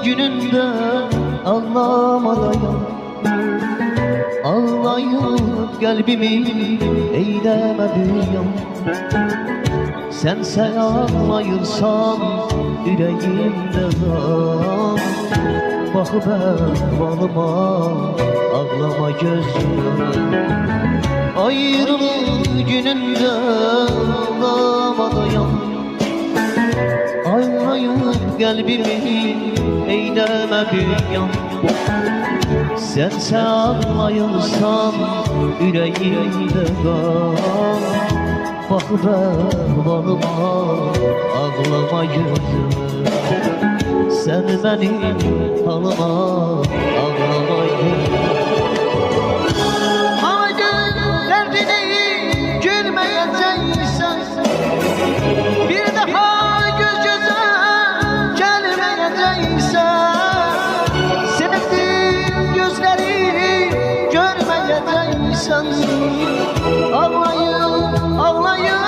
gününde ağlamalıyım. Ağlayıp kalbimi eyleme büyüyorum. Sen ağlayırsan yüreğimde var. Bakıp ehvalıma ağlama gözüm. Ayrılık gününde ağlamalıyım. Ağlayıp kalbimi eyleme büyüyorum. Sen ağlayırsan yüreğimde kal. Bakıp ehvalıma ağlama gözüm. Sen benim halıma ağlama gözüm. Haydi derdini gülmeyeceksen, bir daha göz göze gelmeyeceksen, sevdiğim gözleri görmeyeceksen, ağlayıp ağlayıp